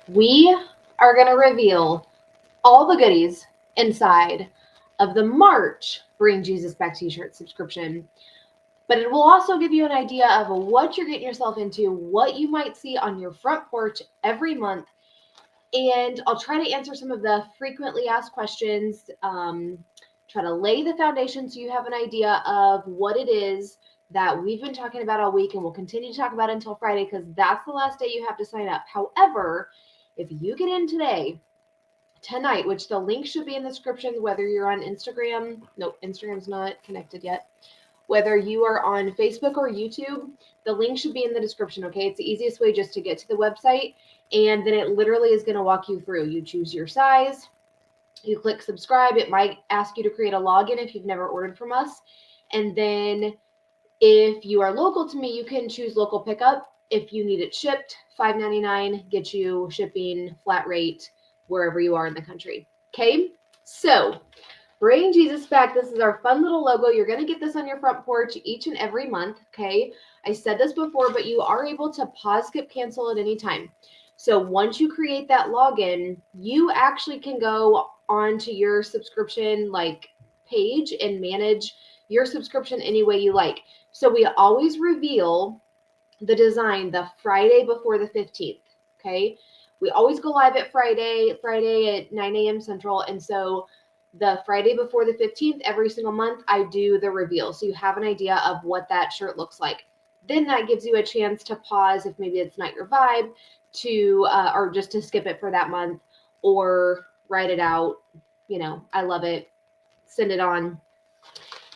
we are going to reveal all the goodies inside of the March Bring Jesus Back t-shirt subscription. But it will also give you an idea of what you're getting yourself into, what you might see on your front porch every month. And I'll try to answer some of the frequently asked questions, try to lay the foundation so you have an idea of what it is that we've been talking about all week and we'll continue to talk about it until Friday because that's the last day you have to sign up. However, if you get in tonight, which the link should be in the description, whether you're on Instagram, nope, Instagram's not connected yet. Whether you are on Facebook or YouTube, the link should be in the description, okay? It's the easiest way just to get to the website, and then it literally is going to walk you through. You choose your size, you click subscribe. It might ask you to create a login if you've never ordered from us, and then if you are local to me, you can choose local pickup. If you need it shipped, $5.99, get you shipping flat rate wherever you are in the country, okay? So Bring Jesus Back. This is our fun little logo. You're going to get this on your front porch each and every month, okay? I said this before, but you are able to pause, skip, cancel at any time. So once you create that login, you actually can go onto your subscription page and manage your subscription any way you like. So we always reveal the design the Friday before the 15th, okay? We always go live at Friday at 9 a.m. Central, and so the Friday before the 15th, every single month, I do the reveal. So you have an idea of what that shirt looks like. Then that gives you a chance to pause if maybe it's not your vibe or just to skip it for that month or write it out. I love it. Send it on.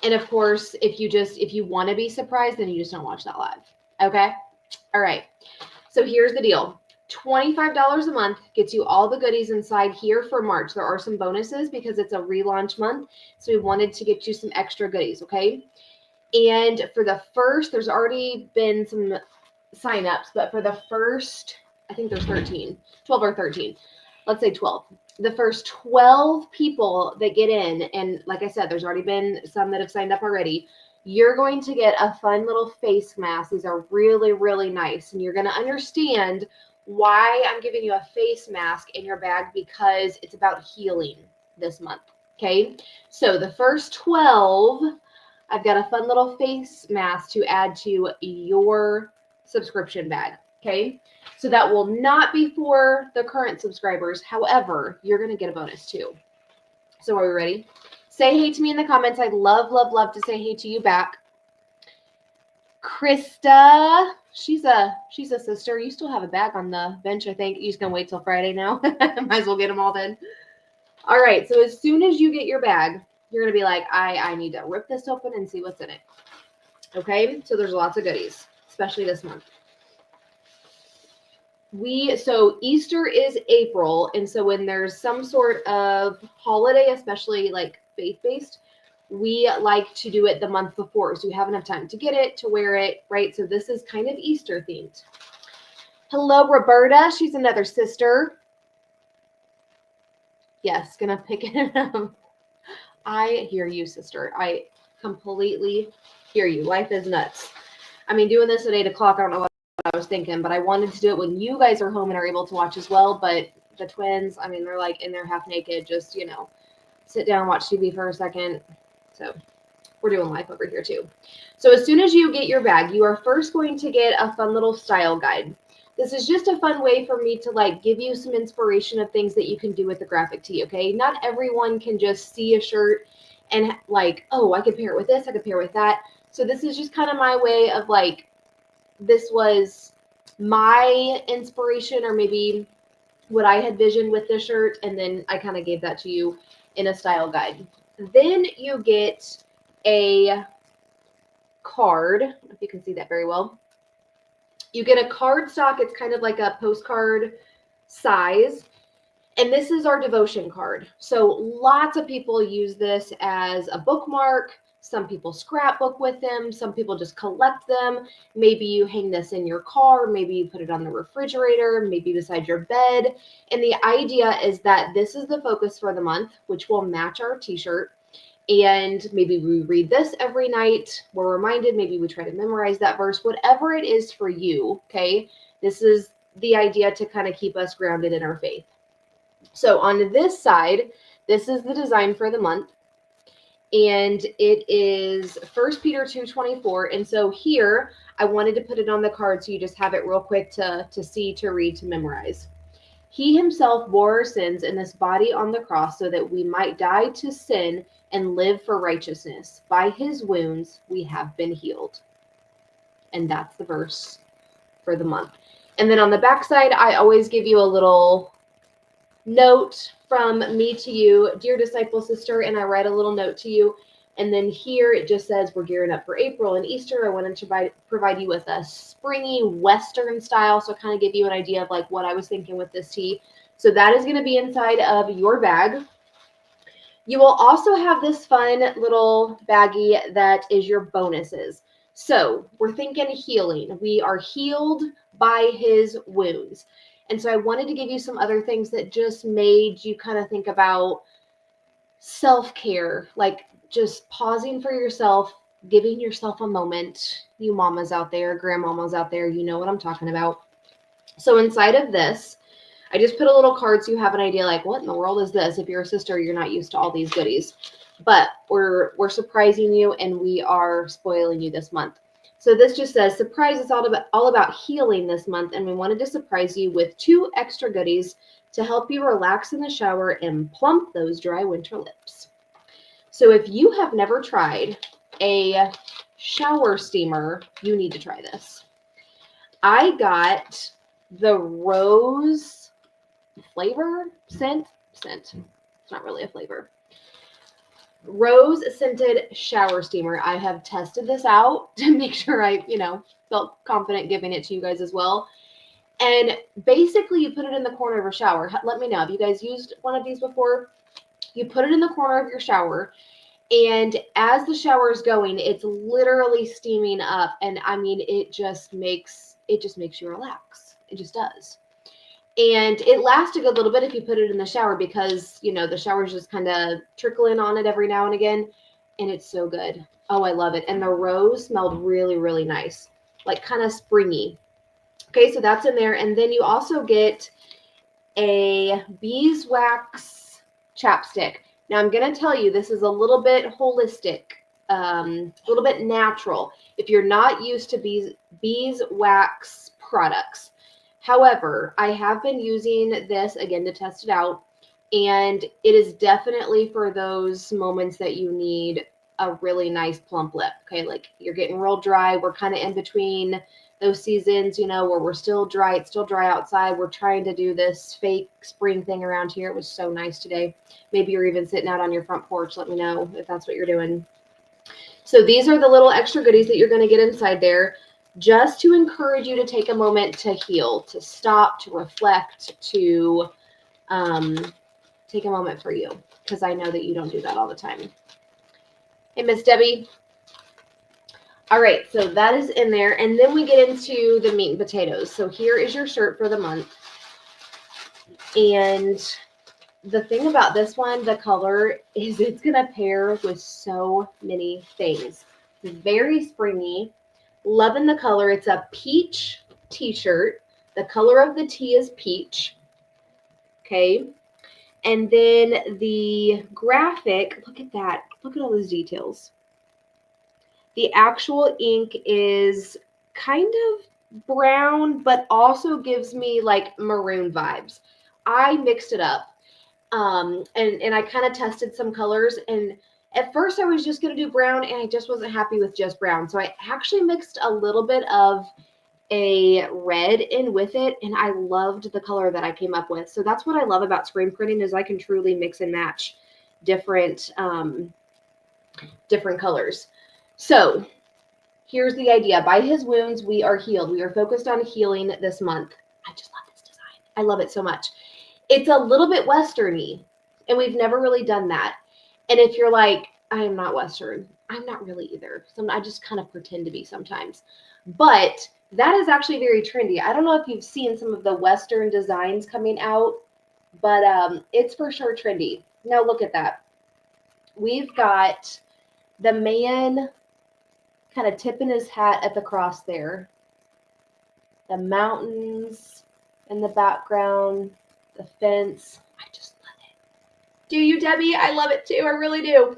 And of course, if you want to be surprised, then you just don't watch that live. Okay. All right. So here's the deal. $25 a month gets you all the goodies inside here for March. There are some bonuses because it's a relaunch month. So we wanted to get you some extra goodies, okay? And for the first, there's already been some signups, but for the first, I think there's 12 or 13. Let's say 12. The first 12 people that get in, and like I said, there's already been some that have signed up already, you're going to get a fun little face mask. These are really, really nice. And you're going to understand why I'm giving you a face mask in your bag because it's about healing this month. Okay. So the first 12, I've got a fun little face mask to add to your subscription bag. Okay. So that will not be for the current subscribers. However, you're going to get a bonus too. So are we ready? Say hey to me in the comments. I'd love, love, love to say hey to you back. Krista, she's a sister. You still have a bag on the bench, I think. You're just going to wait till Friday now. Might as well get them all then. All right. So as soon as you get your bag, you're going to be like, I need to rip this open and see what's in it. Okay. So there's lots of goodies, especially this month. So Easter is April, and so when there's some sort of holiday, especially like faith-based, we like to do it the month before, so you have enough time to get it, to wear it, right? So this is kind of Easter themed. Hello, Roberta. She's another sister. Yes, gonna pick it up. I hear you, sister. I completely hear you. Life is nuts. I mean, doing this at 8 o'clock, I don't know what I was thinking, but I wanted to do it when you guys are home and are able to watch as well. But the twins, I mean, they're like in there half naked, just, sit down, watch TV for a second. So we're doing life over here too. So as soon as you get your bag, you are first going to get a fun little style guide. This is just a fun way for me to give you some inspiration of things that you can do with the graphic tee, okay? Not everyone can just see a shirt and oh, I could pair it with this, I could pair it with that. So this is just kind of my way of this was my inspiration or maybe what I had visioned with this shirt, and then I kind of gave that to you in a style guide. Then you get a card, if you can see that very well. You get a card stock. It's kind of like a postcard size. And this is our devotion card. So lots of people use this as a bookmark. Some people scrapbook with them. Some people just collect them. Maybe you hang this in your car. Maybe you put it on the refrigerator, maybe beside your bed. And the idea is that this is the focus for the month, which will match our t-shirt. And maybe we read this every night. We're reminded. Maybe we try to memorize that verse, whatever it is for you. Okay. This is the idea to kind of keep us grounded in our faith. So on this side, this is the design for the month. And it is 1 Peter 2:24. And so here, I wanted to put it on the card so you just have it real quick to see, to read, to memorize. He himself bore our sins in this body on the cross so that we might die to sin and live for righteousness. By his wounds, we have been healed. And that's the verse for the month. And then on the back side, I always give you a little note from me to you, dear disciple sister, and I write a little note to you. And then here it just says we're gearing up for April and Easter. I wanted to provide you with a springy Western style, so kind of give you an idea of like what I was thinking with this tea. So that is going to be inside of your bag. You will also have this fun little baggie that is your bonuses. So we're thinking healing. We are healed by his wounds. And so I wanted to give you some other things that just made you kind of think about self-care, like just pausing for yourself, giving yourself a moment. You mamas out there, grandmamas out there, you know what I'm talking about. So inside of this, I just put a little card so you have an idea like, what in the world is this? If you're a sister, you're not used to all these goodies. But we're surprising you and we are spoiling you this month. So this just says, surprise is all about healing this month, and we wanted to surprise you with 2 extra goodies to help you relax in the shower and plump those dry winter lips. So if you have never tried a shower steamer, you need to try this. I got the rose flavor scent. It's not really a flavor. Rose scented shower steamer. I have tested this out to make sure I, felt confident giving it to you guys as well. And basically you put it in the corner of your shower. Let me know. Have you guys used one of these before? You put it in the corner of your shower, and as the shower is going, it's literally steaming up. And I mean, it just makes you relax. It just does. And it lasts a good little bit if you put it in the shower because, the shower's just kind of trickling on it every now and again. And it's so good. Oh, I love it. And the rose smelled really, really nice, like kind of springy. Okay, so that's in there. And then you also get a beeswax chapstick. Now, I'm going to tell you, this is a little bit holistic, a little bit natural if you're not used to beeswax products. However, I have been using this again to test it out, and it is definitely for those moments that you need a really nice plump lip. Okay, like you're getting real dry. We're kind of in between those seasons, where we're still dry. It's still dry outside. We're trying to do this fake spring thing around here. It was so nice today. Maybe you're even sitting out on your front porch. Let me know if that's what you're doing. So these are the little extra goodies that you're going to get inside there, just to encourage you to take a moment to heal, to stop, to reflect, to take a moment for you, because I know that you don't do that all the time. Hey, Miss Debbie. All right, so that is in there. And then we get into the meat and potatoes. So here is your shirt for the month. And the thing about this one, the color, is it's going to pair with so many things. It's very springy. Loving the color. It's a peach t-shirt. The color of the tee is peach. Okay. And then the graphic, look at that. Look at all those details. The actual ink is kind of brown, but also gives me like maroon vibes. I mixed it up. And I kind of tested some colors, and at first I was just going to do brown, and I just wasn't happy with just brown. So I actually mixed a little bit of a red in with it, and I loved the color that I came up with. So that's what I love about screen printing, is I can truly mix and match different colors. So here's the idea. By his wounds, we are healed. We are focused on healing this month. I just love this design. I love it so much. It's a little bit Western-y, and we've never really done that. And if you're like, I am not Western, I'm not really either. I just kind of pretend to be sometimes. But that is actually very trendy. I don't know if you've seen some of the Western designs coming out, but it's for sure trendy. Now look at that. We've got the man kind of tipping his hat at the cross there. The mountains, in the background, the fence. I just love it. Do you, Debbie? I love it too. I really do.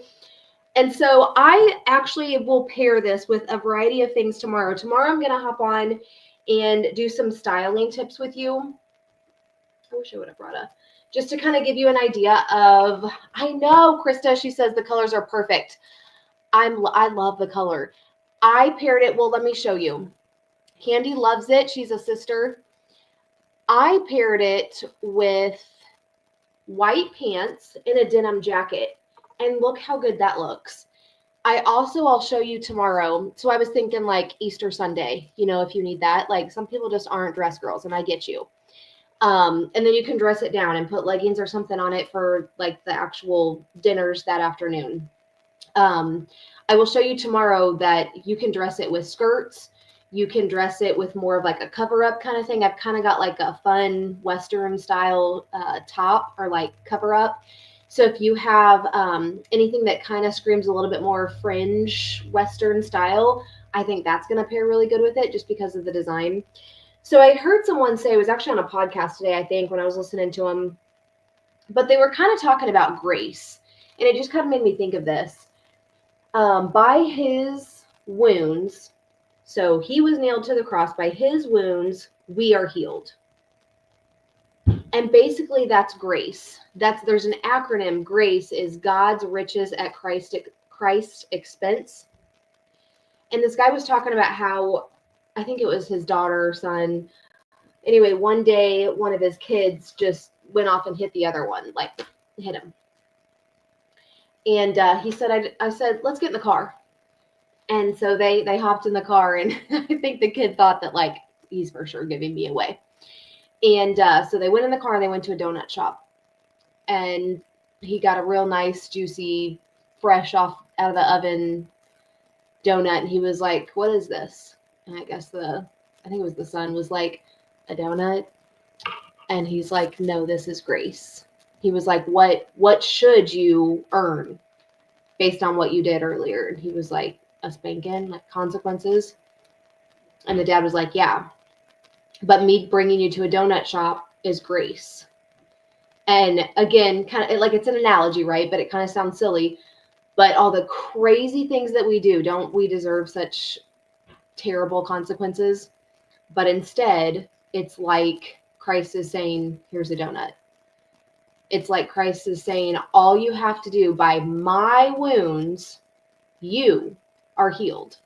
And so I actually will pair this with a variety of things tomorrow. Tomorrow I'm going to hop on and do some styling tips with you. I wish I would have brought a, just to kind of give you an idea of, I know Krista, she says the colors are perfect. I love the color. I paired it. Well, let me show you. Candy loves it. She's a sister. I paired it with white pants and a denim jacket. And look how good that looks. I'll show you tomorrow. So I was thinking like Easter Sunday, you know, if you need that. Like some people just aren't dress girls, and I get you. And then you can dress it down and put leggings or something on it for like the actual dinners that afternoon. I will show you tomorrow that you can dress it with skirts. You can dress it with more of like a cover up kind of thing. I've kind of got like a fun Western style top or like cover up. So if you have anything that kind of screams a little bit more fringe Western style, I think that's going to pair really good with it just because of the design. So I heard someone say, it was actually on a podcast today, I think, when I was listening to them, but they were kind of talking about grace. And it just kind of made me think of this. By his wounds, so he was nailed to the cross, by his wounds, we are healed. And basically that's grace. There's an acronym. Grace is God's riches at Christ's expense. And this guy was talking about how, I think it was his daughter or son. Anyway, one day, one of his kids just went off and hit the other one, like hit him. And he said, I said, let's get in the car. And so they hopped in the car, and I think the kid thought that like, he's for sure giving me away. And so they went in the car and they went to a donut shop, and he got a real nice, juicy, fresh off out of the oven donut. And he was like, what is this? And I guess I think it was the son was like, a donut. And he's like, no, this is grace. He was like, what should you earn based on what you did earlier? And he was like, a spanking, like consequences. And the dad was like, yeah, but me bringing you to a donut shop is grace. And again, kind of like, it's an analogy, right? But it kind of sounds silly, but all the crazy things that we do, don't we deserve such terrible consequences? But instead, it's like Christ is saying, here's a donut. It's like Christ is saying, all you have to do, by my wounds, you are healed.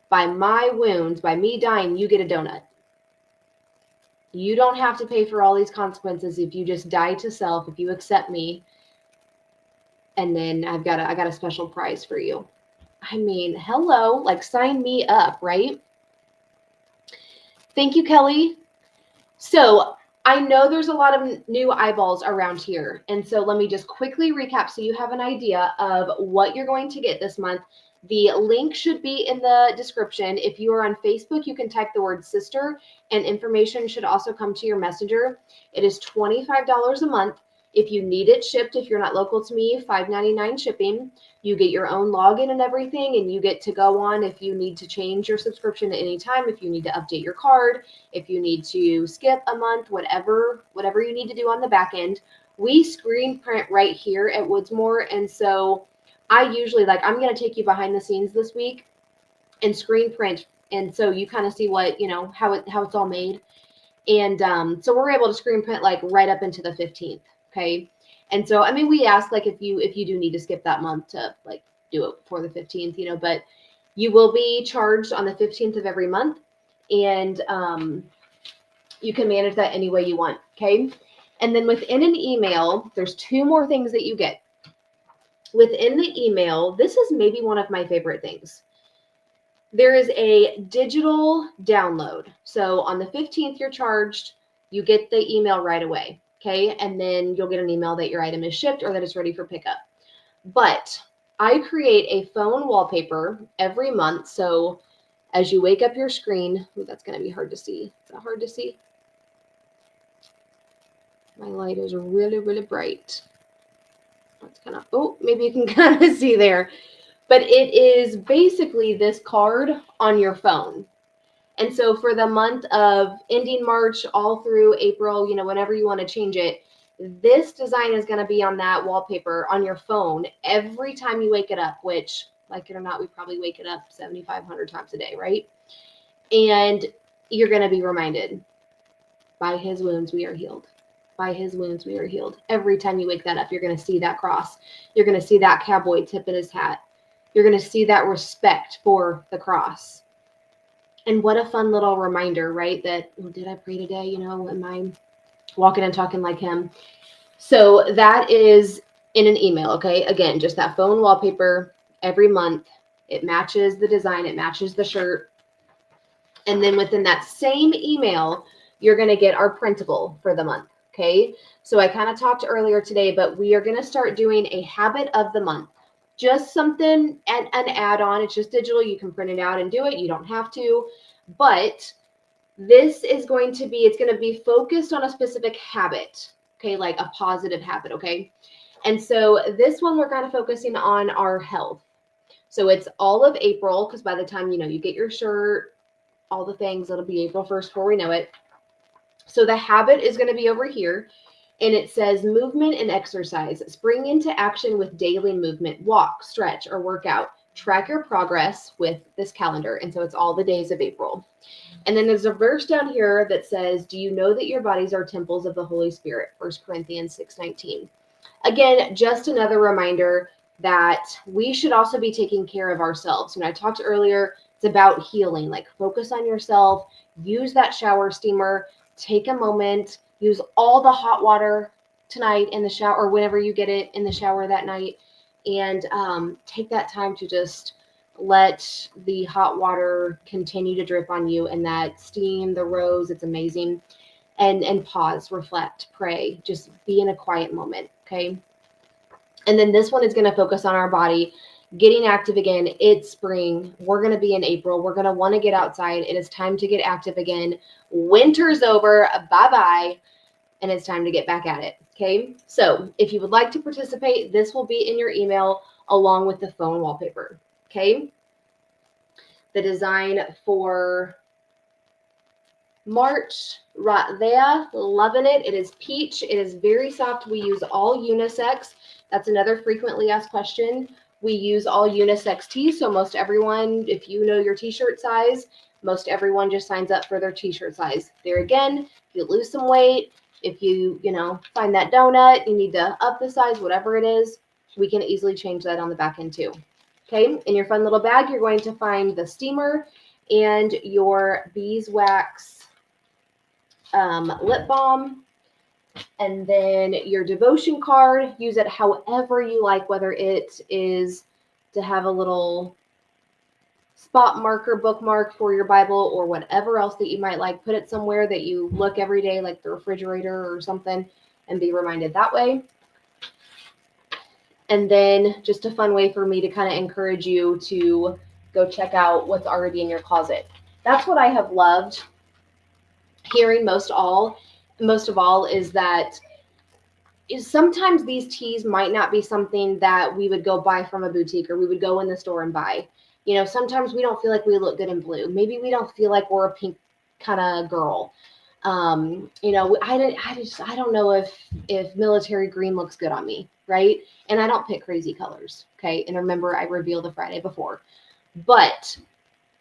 By my wounds, by me dying, you get a donut. You don't have to pay for all these consequences if you just die to self, if you accept me. And then I got a special prize for you. I mean, hello, like sign me up, right? Thank you, Kelly. So I know there's a lot of new eyeballs around here. And so let me just quickly recap so you have an idea of what you're going to get this month. The link should be in the description. If you are on Facebook, you can type the word sister, and information should also come to your messenger. It is $25 a month. If you need it shipped, if you're not local to me, $5.99 shipping. You get your own login and everything, and you get to go on if you need to change your subscription at any time, if you need to update your card, if you need to skip a month, whatever you need to do on the back end. We screen print right here at Woodsmore, and so I usually, like, I'm going to take you behind the scenes this week and screen print, and so you kind of see what, you know, how it's all made. And so we're able to screen print like right up into the 15th. Okay. And so, I mean, we ask like if you do need to skip that month to like do it before the 15th, you know, but you will be charged on the 15th of every month, and you can manage that any way you want. Okay. And then within an email, there's two more things that you get. Within the email, this is maybe one of my favorite things. There is a digital download. So on the 15th, you're charged, you get the email right away. Okay. And then you'll get an email that your item is shipped or that it's ready for pickup. But I create a phone wallpaper every month. So as you wake up your screen, ooh, that's going to be hard to see. Is that hard to see? My light is really, really bright. That's kind of, oh, maybe you can kind of see there. But it is basically this card on your phone. And so for the month of ending March all through April, whenever you want to change it, this design is going to be on that wallpaper on your phone every time you wake it up, which, like it or not, we probably wake it up 7,500 times a day, right? And you're going to be reminded, by his wounds we are healed. By his wounds we are healed. Every time you wake that up, you're going to see that cross. You're going to see that cowboy tipping his hat. You're going to see that respect for the cross. And what a fun little reminder, right? That, well, did I pray today? Am I walking and talking like him? So that is in an email, okay? Again, just that phone wallpaper every month. It matches the design. It matches the shirt. And then within that same email, you're going to get our printable for the month, okay? So I kind of talked earlier today, but we are going to start doing a habit of the month. Just something, an add-on. It's just digital. You can print it out and do it. You don't have to. But this is going to be, it's going to be focused on a specific habit, okay? Like a positive habit, okay? And so this one, we're kind of focusing on our health. So it's all of April, because by the time, you get your shirt, all the things, it'll be April 1st before we know it. So the habit is going to be over here. And it says movement and exercise. Spring into action with daily movement, walk, stretch, or workout. Track your progress with this calendar. And so it's all the days of April. And then there's a verse down here that says, do you know that your bodies are temples of the Holy Spirit? 1 Corinthians 6:19. Again, just another reminder that we should also be taking care of ourselves. When I talked earlier, it's about healing, like focus on yourself, use that shower steamer, take a moment, use all the hot water tonight in the shower or whenever you get it in the shower that night, and take that time to just let the hot water continue to drip on you and that steam, the rose, it's amazing. And pause, reflect, pray, just be in a quiet moment, okay? And then this one is going to focus on our body, getting active again. It's spring. We're going to be in April. We're going to want to get outside. It is time to get active again. Winter's over. Bye-bye. And it's time to get back at it. Okay. So if you would like to participate, this will be in your email along with the phone wallpaper. Okay. The design for March, right there. Loving it. It is peach. It is very soft. We use all unisex. That's another frequently asked question. We use all unisex tees. So most everyone, if you know your t-shirt size, most everyone just signs up for their t-shirt size. There again, if you lose some weight, if you find that donut, you need to up the size, whatever it is, we can easily change that on the back end too. Okay, in your fun little bag, you're going to find the steamer and your beeswax lip balm, and then your devotion card. Use it however you like, whether it is to have a little spot marker bookmark for your Bible or whatever else that you might like. Put it somewhere that you look every day, like the refrigerator or something, and be reminded that way. And then just a fun way for me to kind of encourage you to go check out what's already in your closet. That's what I have loved hearing most of all is that sometimes these teas might not be something that we would go buy from a boutique or we would go in the store and buy. Sometimes we don't feel like we look good in blue. Maybe we don't feel like we're a pink kind of girl. I don't know if military green looks good on me, right? And I don't pick crazy colors, okay? And remember, I revealed the Friday before. But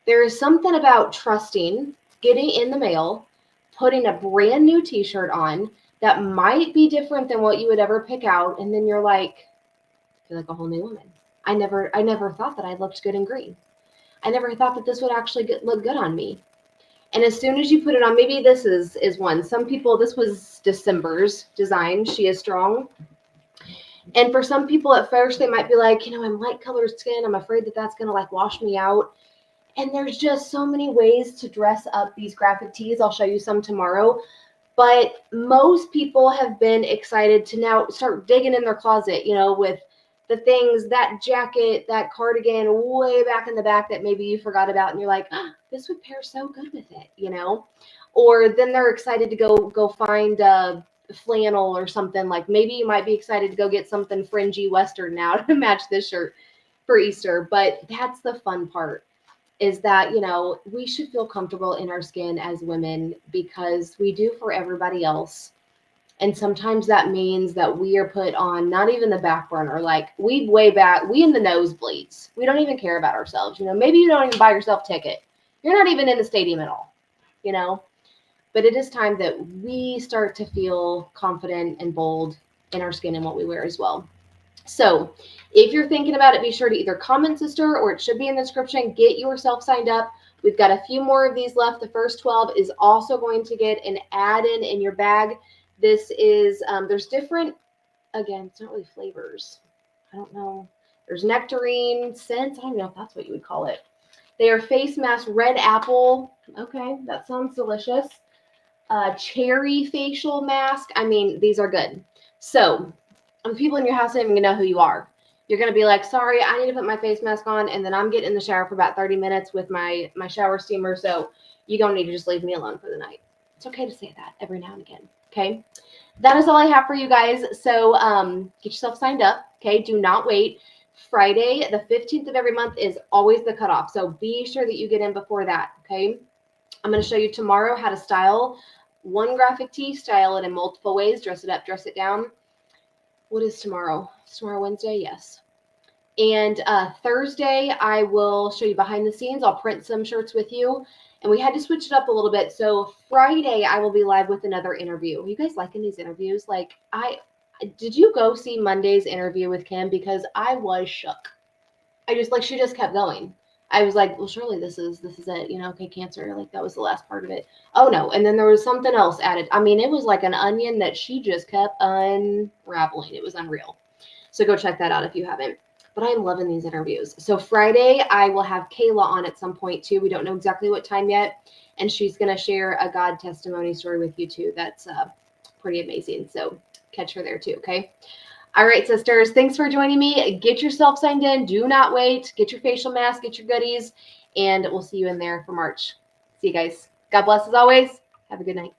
there is something about trusting, getting in the mail, putting a brand new t-shirt on that might be different than what you would ever pick out, and then you're like, I feel like a whole new woman. I never thought that I looked good in green. I never thought that this would actually look good on me. And as soon as you put it on, maybe this is one. Some people, this was December's design. She is strong. And for some people at first, they might be like, I'm light colored skin. I'm afraid that that's going to wash me out. And there's just so many ways to dress up these graphic tees. I'll show you some tomorrow. But most people have been excited to now start digging in their closet, with the things, that jacket, that cardigan way back in the back that maybe you forgot about. And you're like, this would pair so good with it, Or then they're excited to go find a flannel or something. Like maybe you might be excited to go get something fringy Western now to match this shirt for Easter. But that's the fun part. is that, we should feel comfortable in our skin as women because we do for everybody else. And sometimes that means that we are put on not even the back burner, like we way back, we in the nosebleeds. We don't even care about ourselves. Maybe you don't even buy yourself a ticket. You're not even in the stadium at all, you know? But it is time that we start to feel confident and bold in our skin and what we wear as well. So if you're thinking about it, be sure to either comment, sister, or it should be in the description. Get yourself signed up. We've got a few more of these left. The first 12 is also going to get an add-in in your bag. This is, there's different, again, it's not really flavors. I don't know. There's nectarine, scents. I don't know if that's what you would call it. They are face mask, red apple. Okay, that sounds delicious. Cherry facial mask. I mean, these are good. So the people in your house don't even know who you are. You're going to be like, sorry, I need to put my face mask on, and then I'm getting in the shower for about 30 minutes with my shower steamer, so you're going to need to just leave me alone for the night. It's okay to say that every now and again, okay? That is all I have for you guys. So get yourself signed up, okay? Do not wait. Friday, the 15th of every month is always the cutoff, so be sure that you get in before that, okay? I'm going to show you tomorrow how to style one graphic tee, style it in multiple ways, dress it up, dress it down. What is tomorrow? Is tomorrow Wednesday? Yes. And Thursday, I will show you behind the scenes. I'll print some shirts with you. And we had to switch it up a little bit. So Friday, I will be live with another interview. Are you guys liking these interviews? Like, did you go see Monday's interview with Kim? Because I was shook. She just kept going. I was like, well, surely this is it, okay, cancer. Like, that was the last part of it. Oh no. And then there was something else added. I mean, it was like an onion that she just kept unraveling. It was unreal. So go check that out if you haven't. But I am loving these interviews. So Friday, I will have Kayla on at some point too. We don't know exactly what time yet. And she's going to share a God testimony story with you too. That's pretty amazing. So catch her there too. Okay. All right, sisters, thanks for joining me. Get yourself signed in. Do not wait. Get your facial mask, get your goodies, and we'll see you in there for March. See you guys. God bless as always. Have a good night.